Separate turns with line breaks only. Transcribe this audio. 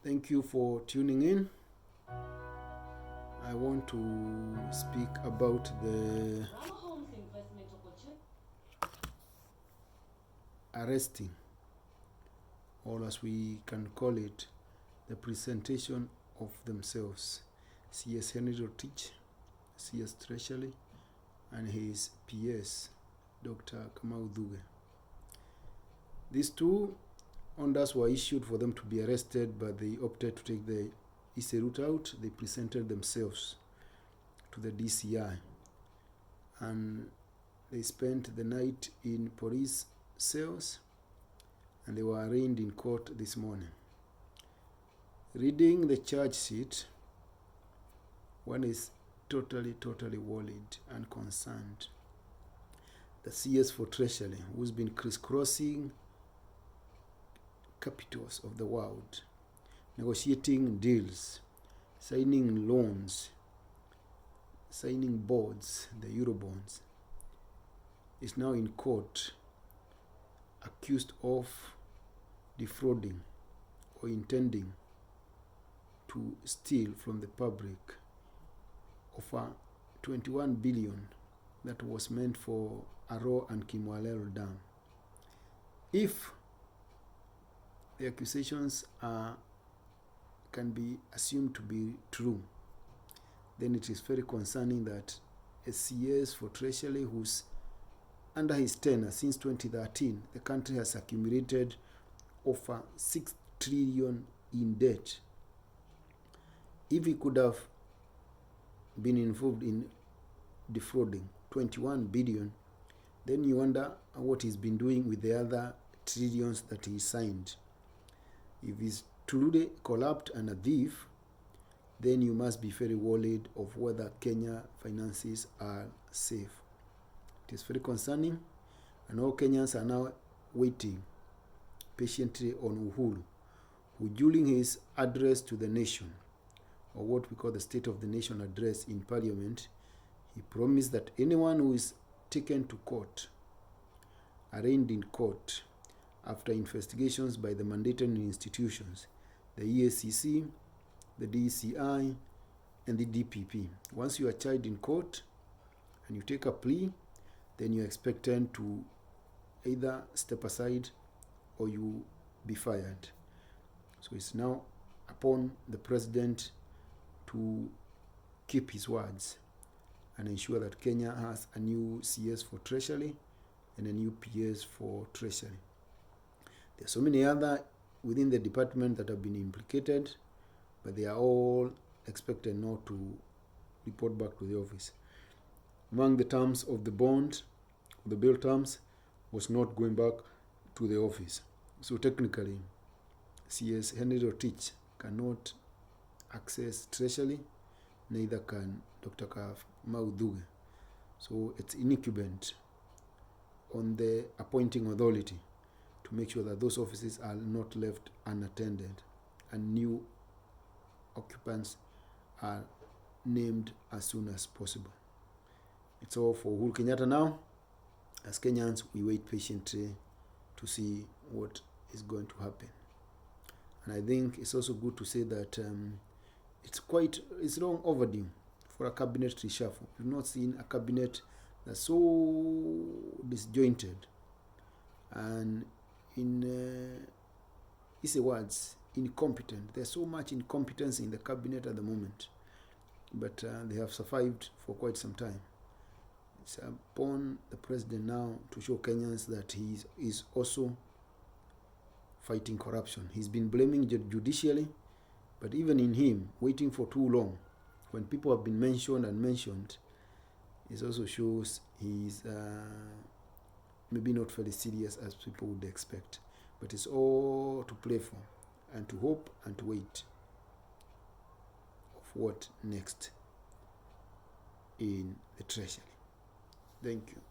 Thank you for tuning in. I want to speak about the arresting, or as we can call it, the presentation of themselves. CS Rotich, CS Treasury, and his PS Dr Kamau Thugge. These two orders were issued for them to be arrested, but they opted to take the easy route out. They presented themselves to the DCI, and they spent the night in police cells, and they were arraigned in court this morning. Reading the charge sheet, one is totally worried and concerned. The CS for Treasury, who's been crisscrossing capitals of the world, negotiating deals, signing loans, signing boards, the Eurobonds, is now in court accused of defrauding or intending to steal from the public over 21 billion that was meant for Arror and Kimwarer Dam. If the accusations can be assumed to be true, then it is very concerning that a CS for Treasury, who's under his tenure since 2013, the country has accumulated over 6 trillion in debt. If he could have been involved in defrauding 21 billion, then you wonder what he's been doing with the other trillions that he signed. If he's truly corrupt and a thief, then you must be very worried of whether Kenya finances are safe. It is very concerning, and all Kenyans are now waiting patiently on Uhuru, who during his address to the nation, or what we call the State of the Nation address in Parliament, he promised that anyone who is taken to court, arraigned in court, after investigations by the mandated institutions, the EACC, the DCI, and the DPP. Once you are charged in court and you take a plea, then you are expected to either step aside or you be fired. So it's now upon the president to keep his words and ensure that Kenya has a new CS for Treasury and a new PS for Treasury. There are so many other within the department that have been implicated, but they are all expected not to report back to the office. Among the terms of the bond, the bill terms, was not going back to the office. So technically, CS Rotich cannot access Treasury, neither can Dr. Kamau Thugge. So it's incumbent on the appointing authority to make sure that those offices are not left unattended and new occupants are named as soon as possible. It's all for Uhuru Kenyatta now. As Kenyans, we wait patiently to see what is going to happen. And I think it's also good to say that it's long overdue for a cabinet reshuffle. We've not seen a cabinet that's so disjointed and in easy words, incompetent. There's so much incompetence in the cabinet at the moment, but they have survived for quite some time. It's upon the president now to show Kenyans that he is also fighting corruption. He's been blaming judicially, but even in him, waiting for too long, when people have been mentioned, it also shows he's maybe not very serious as people would expect. But it's all to play for, and to hope and to wait of what next in the Treasury. Thank you.